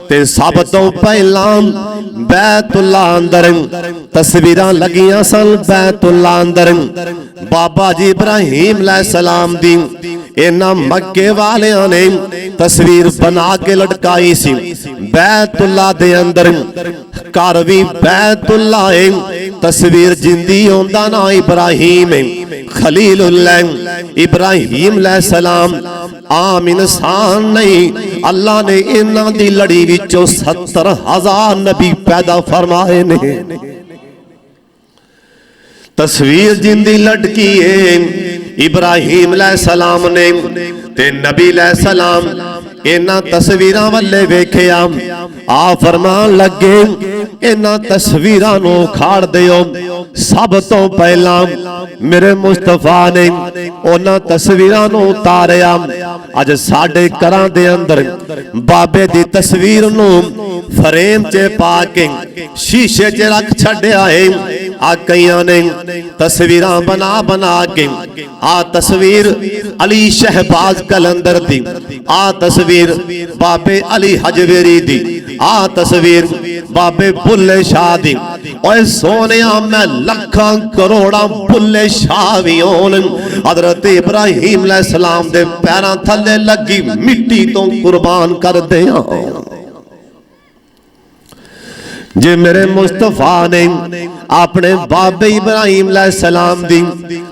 ते सब तो पहला बैतुल्ला अंदर तस्वीरां लगियां सन। बैतुल्ला अंदर बाबा जी इब्राहिम अलैहिस्सलाम दी इन्हां मक्के वालियां ने तस्वीर बना के लटकाई सी। बैतुल्ला दे अंदर घर भी बैतुल्ला है, तस्वीर जिंदी होंदा ना इब्राहिम है खलीलुल्लाह। इब्राहिम अलैहिस्सलाम आम इंसान नहीं, अल्लाह ने इन्हां दी लड़ी विचों 70,000 नबी पैदा फरमाए ने। तस्वीर जिंदी लटकी है इब्राहिम अलैहिस्सलाम ने ते नबी अलैहिस्सलाम इन्हां तस्वीरां वल्ले वेखिया। आ फरमान लगे इन्हां तस्वीरां नूं खाड़ दिओ, सब तो पहला मेरे मुस्तफा ने उन्हां तस्वीरां नूं उतारिया। अज साडे घरां दे अंदर बाबे दी तस्वीर नूं फ्रेम च पा के शीशे च रख छड्या है। आ कईयां ने तस्वीरां बना बना के आ तस्वीर अली शहबाज कलंदर दी, आ तस्वीर बाबे अली हजवेरी दी, आ तस्वीर बाबे बुल्ले शाह दी। ओए सोनिया मैं लखां करोड़ां बुल्ले शाह भी होन हजरत इब्राहिम अलैहिस्सलाम दे पैरां थल्ले लगी मिट्टी तो कुर्बान कर दियां। जे मेरे मुस्तफा ने अपने बाबे इब्राहिम अलैहिस्सलाम दी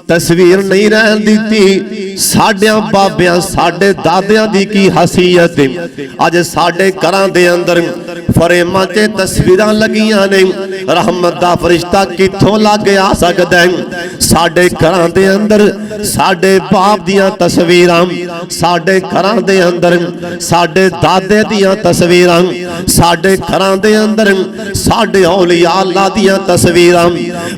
तस्वीर नहीं रहन दी, साडियां बाबियां साडे दादियां दी की हसीयत है। अज साडे घरां दे अंदर फ्रेमां च तस्वीरां लगियां ने, रहमत दा फरिश्ता कित्थों लग आ सकदा है? साडे घरां दे अंदर साडे बाप दियां तस्वीरां, साडे घरां दे अंदर साडे दादे दियां तस्वीरां, साडे घरां दे अंदर साडे औलिया अल्लाह दियां तस्वीरां,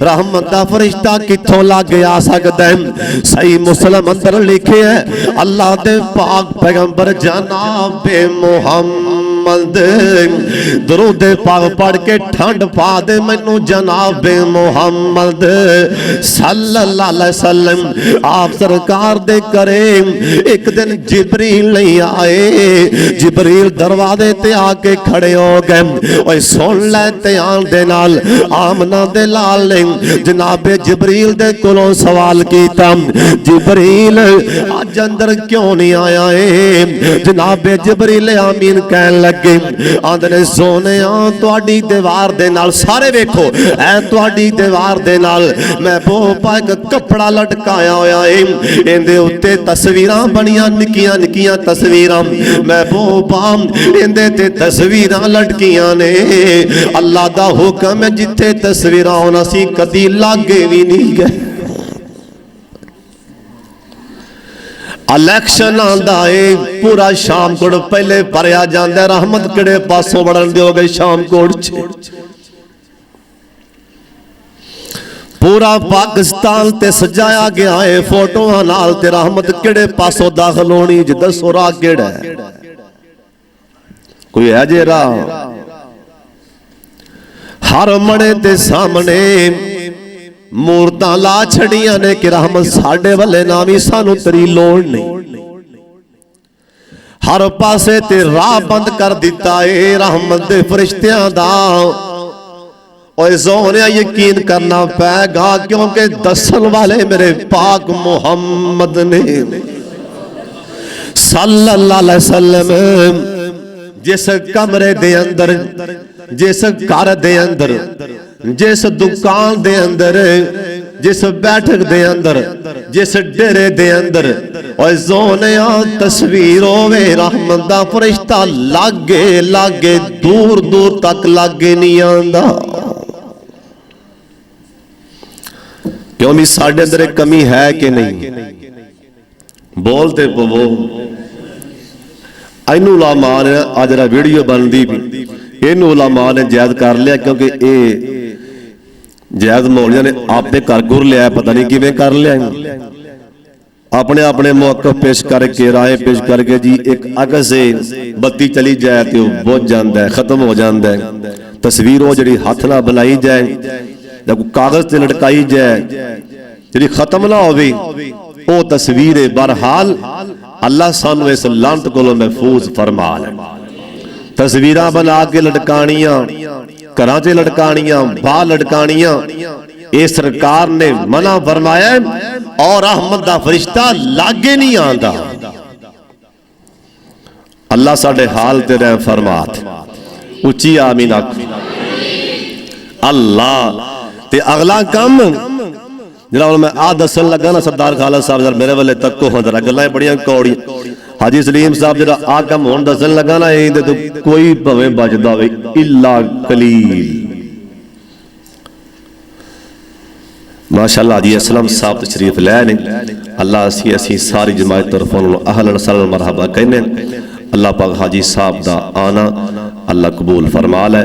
रहमत दा फरिश्ता कित्थों लग आ सकदा है? सही मुस्लिम अंदर लिखे है अल्लाह दे पाक पैगंबर जनाब मुहम्मद दरूद पाक पढ़ के ठंड पा दे मैनू जनाब मुहम्मद सल्लल्लाहु अलैहि वसल्लम। आप सरकार दे करे एक दिन जिब्रील नहीं आए, जिब्रील दरवाजे ते आके खड़े हो गए। ओए सुन लै ध्यान दे नाल, आमना दे लाल ने जनाबे जिब्रील दे कोलों सवाल कीता, जिब्रील अज अंदर क्यों नहीं आया है? जनाबे जिब्रील आमीन कहन लगे, आंदे ने सोने तुहाडी दीवार दे नाल, सारे वेखो ऐ तुहाडी दीवार दे नाल महबूबा एक कपड़ा लटकाया होया है, इहदे उत्ते तस्वीरां बनियां निक्कियां निक्कियां तस्वीरां, महबूबा इहदे ते तस्वीरां लटकियां ने। अल्लाह दा हुक्म है जिथे तस्वीरां होन असीं कदी लागे भी नहीं गए। इलेक्शन आंदा है पूरा शामकोट पहले भरिया जाता, रहमत किहड़े पासों बढ़न दोगे शामकोट च? पूरा पाकिस्तान ते सजाया गया है फोटोआं नाल, ते रहमत किहड़े पासों दाखिल होनी? जी दसो राह किहड़ा है? कोई है जे राह? हर मणे दे सामने मूर्तां ला छड़ियां ने कि रहमत साडे वाले ना भी सानू तेरी लोड़ नहीं। हर पासे ते राह बंद कर दिता है रहमत दे फरिश्तियां दा। और सोनिया यकीन करना पैगा क्योंकि दसन वाले मेरे पाक मुहम्मद ने सल्लल्लाहु अलैहि वसल्लम जिस कमरे दे अंदर, जिस घर दे अंदर, जिस दुकान दे अंदर, जिस बैठक दे अंदर, जिस डेरे दे अंदर और सोने तस्वीर होवे रहमत दा फरिश्ता लागे लागे दूर दूर तक लागे नहीं आंदा। क्यों भी साडे अंदर एक कमी है कि नहीं? बोलते पवो। इनू उलमा ने आज जरा वीडियो बनती भी इनू उलमा ने जायद कर लिया, क्योंकि ये जायद मौलिया ने आपे घर घुर लिया, पता नहीं किवें कर लिया। अपने अपने मौकफ पेश करके राय पेश करके जी एक अग से बत्ती चली जाए तो बुझ जाता है, खत्म हो जाता है। तस्वीर वो जी हथ ना बनाई जाए, जब कागज से लटकाई जाए जी खत्म ना हो तस्वीर है। बहरहाल अल्लाह सानू इस लानत को महफूज फरमा ले। तस्वीरां बना के लटकानियां, घरां च लटकानियां, बाहर लटकानियां, ये सरकार ने मना फरमाया और रहमत दा फरिश्ता लागे नहीं आंदा। अल्लाह साडे हाल ते रहम फरमात, उच्ची आमीन आख। अल्लाह ते अगला काम जरा मैं आ दसन लगा ना सरदार खालद साहब जरा मेरे वाले तक को जरा गल्लां बड़ियां कौड़ी। हाजी सलीम साहब जरा आ काम होण दसन लगा ना ये तो कोई भवें बचदा होवे इल्ला कलील। माशाअल्लाह जी असलम साहब तशरीफ लै ने, अल्लाह असी सारी जमात तरफों अहलन सल्लम मरहबा कहने। अल्लाह पाक हाजी साहब दा आना अल्लाह कबूल फरमा लै।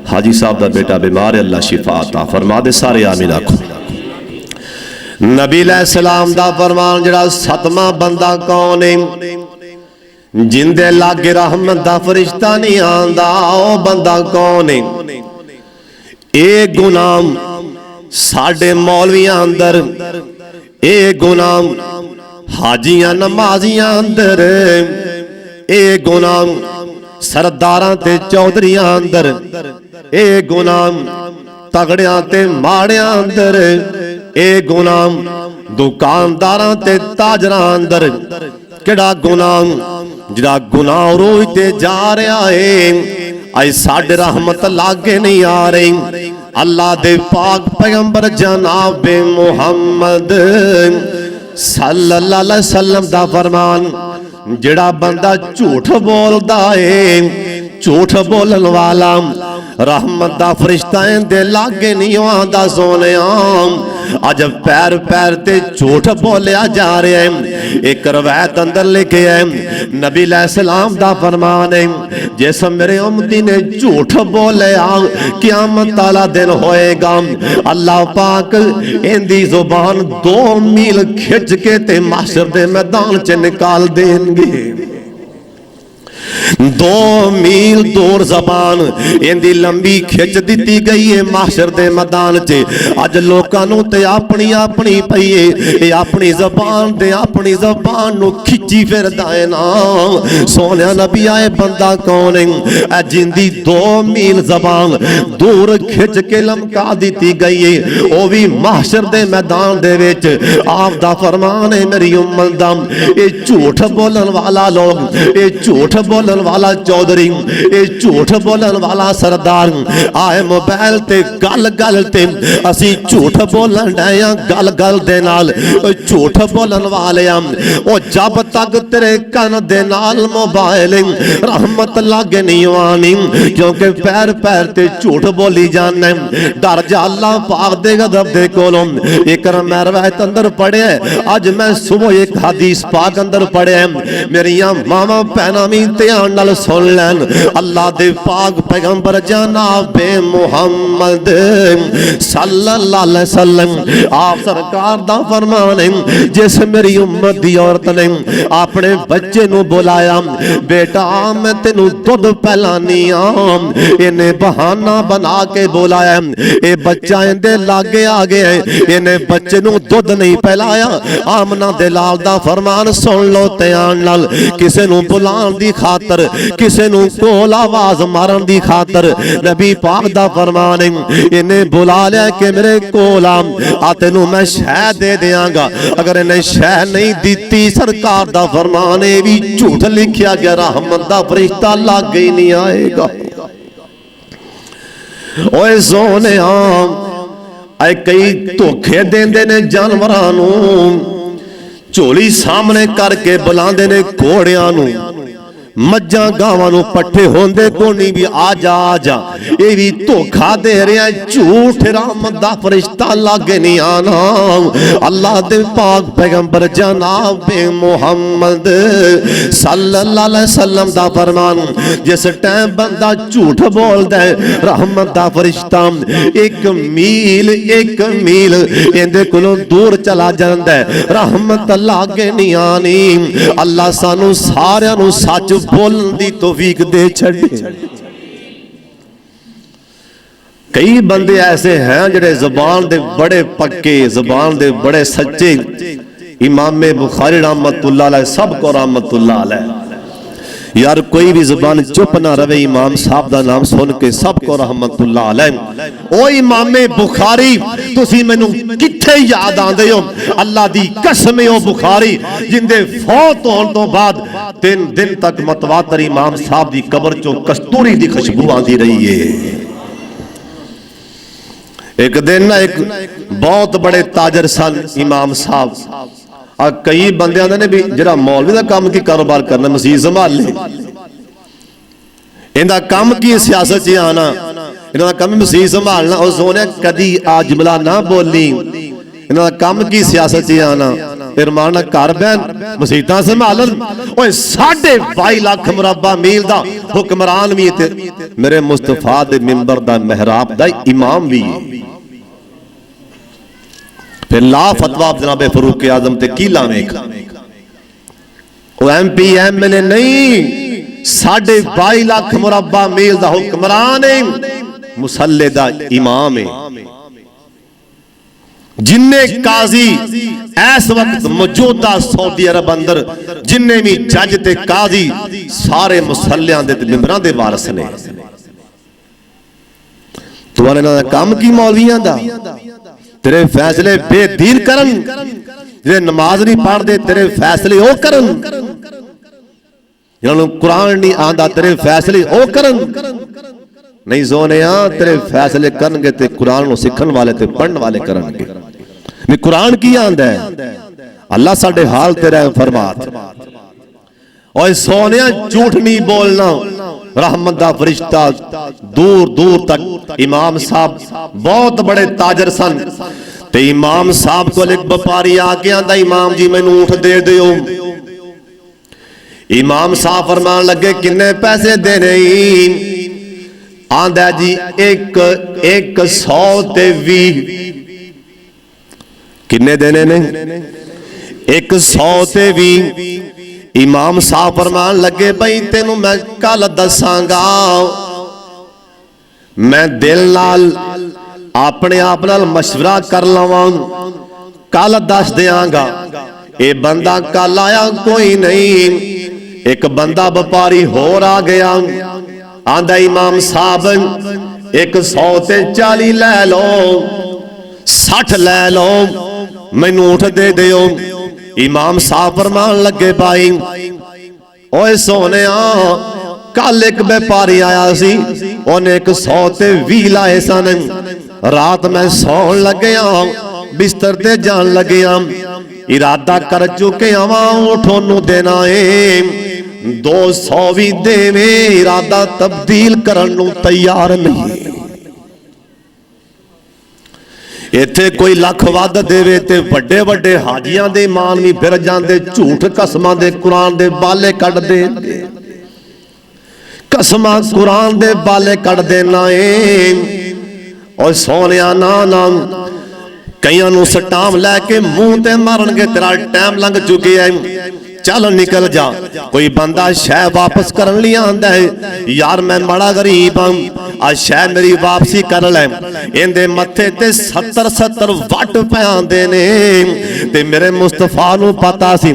हाजी साहब का बेटा बीमार है, अल्लाह शिफा अता फरमा दे। सारे आमीन आखो। नबी अलैहिस्सलाम दा फरमान जड़ा सतवां बंदा कौन है, जिंदे लागे रहमत दा फरिश्ता नहीं आंदा, ओ बंदा कौन है? ए गुनाम साडे मौलवियां अंदर, ए गुनाम हाजियां नमाजियां अंदर, ए गुनाम सरदारां ते चौधरियां अंदर, ए गुनाम तगड़ियां ते माड़ियां अंदर, ए गुनाम दुकानदारां ते ताजरां अंदर, केड़ा गुनाम जिहड़ा गुनाह रोज ते जा रहा है, आई साडे रहमत लागे नहीं आ रही। अल्लाह दे पाक पैगंबर जनाब मुहम्मद सल्लल्लाहु अलैहि वसल्लम दा फरमान, जिहड़ा बंदा झूठ बोलदा है, झूठ बोलन वाला रहमत दा फरिश्ता दे लागे नहीं आंदा। सोने अज पैर पैर ते झूठ बोलिया जा रहा है। एक रवायत अंदर लिखे है, नबी अलैहिस्सलाम दा फरमान है, जिस मेरे उम्मती ने झूठ बोलिया क़यामत वाला दिन होएगा, अल्लाह पाक इंदी जुबान 2 मील खिंच के ते महशर दे मैदान च निकाल देंगे। 2 मील दूर जबान इंदी लंबी खिंच दी गई है महशर दे मैदान च। अज लोगों ते अपनी अपनी पई है, अपनी जबान दे अपनी जबान नु खिंची फिरदा है ना। सोनिया नबी आए बंदा कौन है जिंदी 2 मील जबान दूर खिंच के लमका दी गई है, वो भी महशर दे मैदान दे विच। आप दा फरमान है मेरी उम्मत दा, ये झूठ बोलन वाला लोग, ये झूठ बोलन वाला चौधरी, ये झूठ बोलन वाला सरदार आए मोबाइल ते गल गल ते असी झूठ बोलन डया गल गल दे नाल। झूठ बोलन वाले ओ जब तक तेरे कन दे नाल मोबाइल रहमत लागे नहीं आनी, क्योंकि पैर पैर ते झूठ बोली जाना। डर जा अल्लाह पाक दे गदब दे कोलों। एक मैं रवायत अंदर पढ़िया, अज मैं सुबह एक हदीस पाक अंदर पढ़िया, मेरिया मामा भैनां भी ध्यान नाल सुन लैन। अल्लाह दे पाक पैगंबर जनाब मुहम्मद सल्लल्लाहु अलैहि वसल्लम आप सरकार दा फरमान है, जिस मेरी उम्मत दी औरत ने अपने बच्चे नू बुलाया, बेटा मैं तेनू दुध पिलानी आ, इन्हें बहाना बना के बुलाया, ये बच्चा इंदे लागे आ गया, इन्हें बच्चे नू दुध नहीं पिलाया। आमना दे लाल दा फरमान सुन लो ध्यान नाल, किसे नू बुलान दी खातर, किसे नू कोल आवाज मारन दी खातर नबी पाक दा फरमान है, इन्हें बुला लिया कि मेरे कोल आ, तेनू मैं शह दे देंगा। अगर इन्हें शह नहीं दी सरकार दा फरमान है भी झूठ लिखिया गया, रहमत दा फरिश्ता लागे ही नहीं आएगा। ओए सोने ऐ कई धोखे देंदे ने जानवरां नू, झोली सामने करके बुलांदे ने घोड़ियां नू, मज्जां गावां नू पट्ठे होंदे कोनी भी आ जा, ये भी धोखा दे रहा, झूठ रहमत दा फरिश्ता लागे नहीं आना। अल्लाह दे पाक पैगंबर जनाब मुहम्मद सल्लल्लाहु अलैहि वसल्लम दा फरमान, जिस टाइम बंदा झूठ बोलदा है रहमत दा फरिश्ता 1 मील इंदे कोलों दूर चला जांदा है, रहमत लागे नहीं आनी। अल्लाह सानू सारियां नू सच बोलने दी तौफीक दे छड़े। कई बंदे ऐसे हैं जिहड़े ज़बान दे बड़े पक्के, ज़बान दे बड़े सच्चे। इमाम बुखारी रहमतुल्लाह अलैह, सबको रहमतुल्लाह अलैह। यार कोई भी ज़बान चुप ना रवे, इमाम साहब दा नाम सुन के सबको रहमतुल्लाह अलैह। ओ इमाम बुखारी तुसी मैनू किथे याद आंदे हो? अल्लाह दी कसम ओ बुखारी जिंदे फौत होने तो बाद 3 दिन तक मतवातर इमाम साहब दी कब्र चों कस्तूरी दी खुशबू आंदी रही है। एक दिन ना एक बहुत बड़े ताजर सन इमाम साहब, कई बंदे आंदे ने भी जिहड़ा मौलवी दा काम की कारोबार करना, मसीह संभाल ले, इहदा काम की सियासत च आना, इन्हां दा काम मसीह संभालना। और सोने कदी आ जुमला ना बोली, इन्हां दा काम की सियासत च आना। इरमान घर बहन मसीतां संभालन। 22.5 लाख मुरब्बा मील दा हुक्मरान भी ते मेरे मुस्तफा दे मिंबर दा महराब दा इमाम भी है। फिर ला फतवा जनाबे फरूक आजम ते की लावें MP MLA नहीं, 22.5 लाख मुरब्बा मील दा हुक्मरान है, मुसल्ले दा इमाम है। जिन्ने काजी इस वक्त मौजूदा सऊदी अरब अंदर जिन्ने भी जज ते काजी सारे मुसल्लियां दे मिंबरां दे वारिस ने। तुम्हारे ना काम की मौलवियां दा तेरे फैसले बेदीन करन, जे नमाज नहीं पढ़ते तेरे फैसले ओ करन, जिन्होंने कुरान नहीं आंदा तेरे फैसले ओ करन। नहीं सोने तेरे फैसले करनगे ते कुरान को सीखन वाले ते पढ़ने वाले करनगे। नहीं कुरान की आंदा है अल्लाह साडे हाल तेरा फरमात। और सोने झूठ नहीं बोलना, रहमत दा फरिश्ता दूर दूर तक। इमाम साहब बहुत बड़े ताजर सन ते इमाम साहब को एक व्यापारी आके आंदा इमाम जी मैनू ऊंट दे दियो। इमाम साहब फरमान लगे किन्ने पैसे देने? आंदा जी एक 100 ते 20। किन्ने देने ने? 100 ते 20। इमाम साहब फरमान लगे भाई तेनू मैं कल दसांगा, मैं दिल नाल अपने आप नाल मशवरा कर लवां, कल दस देंगा। ये बंदा कल आया कोई नहीं, एक बंदा व्यापारी होर आ गया। आंदा इमाम साहब 100 ते 40 लै लो, 60 लै लो, मैनू ऊंट दे दियो। इमाम साहब फरमान लगे भाई ओए सोने कल एक व्यापारी आया सी, उन्हें 100 ते 20 लाए सन। रात मैं सौन लगे बिस्तर ते जान लगे, इरादा कर चुके आवा ऊंट ओनू देना है, 200 भी देवे, इरादा तब्दील करन नू तैयार नहीं। इत्थे कोई लख वध देवे ते वड्डे वड्डे हाजियां दे ईमान भी फिर जांदे, झूठ कसमां दे कुरान दे बाले कढ दे, कसमां कुरान दे बाले कढ देना है। और सोनिया ना ना कईयां नू सटाम लैके मुंह ते मारनगे, तेरा टाइम लंघ चुके है, चल निकल जा। कोई बंदा शह वापस करन लई आंदा है, यार मैं बड़ा गरीब हाँ, आज शह मेरी वापसी कर लै। इहदे मत्थे ते 70 वट पैंदे ने ते मेरे मुस्तफा नू पता सी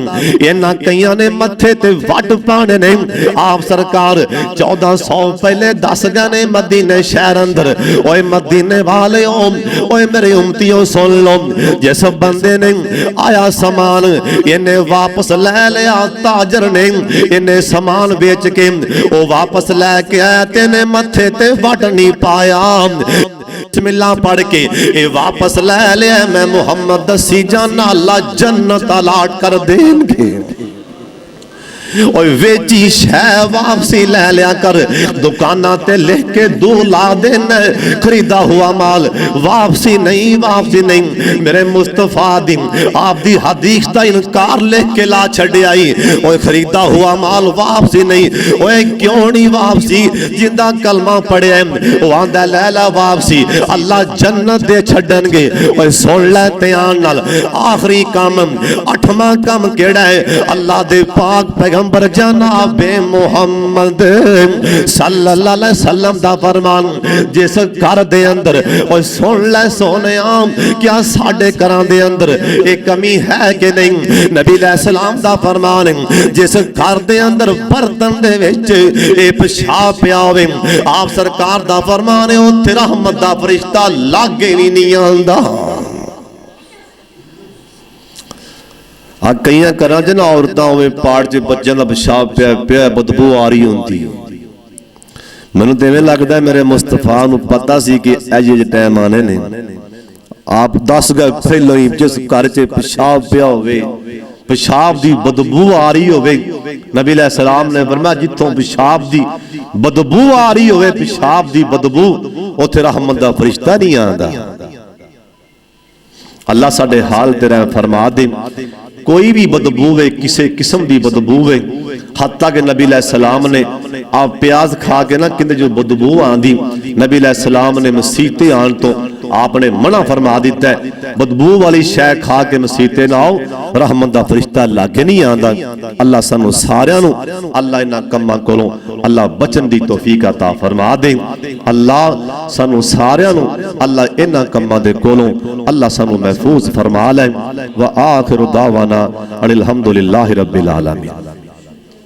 इन्हां कईयां ने मत्थे ते वट पाने ने। आप सरकार 1400 पहले दस गए ने मदीने शहर अंदर। ओए मदीने वाले ओए मेरे उम्मतियों सुन लो, जिस बंदे ने आया समान इन्हें वापस ले लिया, ताजर ने इन्हें समान बेच के वो वापस लैके आया, तेने मत्थे ते वट नहीं पाया, बिस्मिल्लाह पढ़ के ये वापस ले लिया। मैं मुहम्मद दसी जाना अल्लाह जन्नत अलाट कर देंगे। और वेची शह वापसी ले लिया कर, दुकाना ते लिख के दूर ला देना, खरीदा हुआ माल वापसी नहीं, वापसी नहीं। मेरे मुस्तफा दी आप दी हदीस का इनकार लिख के ला छड़े आई। और खरीदा हुआ माल वापसी नहीं। ओए क्यों नहीं वापसी? जिंदा कलमा पढ़े वो आंदा ले ला वापसी, अल्लाह जन्नत दे छड़नगे। और सुन ले ध्यान नाल, आखिरी काम 8वां काम केड़ा है? अल्लाह दे पाक पैगंबर जनाबे मुहम्मद सल्लल्लाहु अलैहि वसल्लम दा फरमान, जिस घर दे अंदर और सुन ले सोनिया, क्या साडे घरां दे अंदर एक कमी है कि नहीं? नबी अलैहि सलाम दा फरमान, जिस घर दे अंदर बर्तन दे विच ए पेशाब पिया होवे, आप सरकार दा फरमान है उत्थे रहमत दा फरिश्ता लागे भी नहीं आंदा। आ कई घर च ना औरतां होवे पाड़ च बच्चों का पेशाब पिया पिया बदबू आ रही होंदी। मैनूं तो इवें लगदा मेरे मुस्तफा नूं पता सी कि अजे टाइम आने ने। आप 10 गज पहलों ही जिस घर च पेशाब पिया होवे, पेशाब दी बदबू आ रही होवे, नबी अलैहि सलाम ने फरमाया जिथों पेशाब दी बदबू आ रही होवे, पेशाब दी बदबू, उत्थे रहमत दा फरिश्ता नहीं आंदा। अल्लाह साडे हाल तेरा फरमा दे। कोई भी बदबू है, किसी किस्म की बदबू है, हत्ता कि नबी अलैहिस्सलाम ने आप प्याज खा के ना कि जो बदबू आंदी, नबी अलैहिस्सलाम ने मसीते आन तो आपने मना फरमा दिता है, बदबू वाली शै खा के मसीते ना आओ, रहमत दा फरिश्ता लागे नहीं आंदा। अल्लाह सानू सारियां नू अल्लाह इन्हां कम्मां कोलों अल्लाह बचन दी तौफीक अता फरमा दे। अल्लाह सानू सारियां नू अल्लाह इन्हां कम्मां दे कोलों अल्लाह सानू महफूज फरमा ले। व आखिरु दावाना अनिल हम्दुलिल्लाहि रब्बिल आलमीन।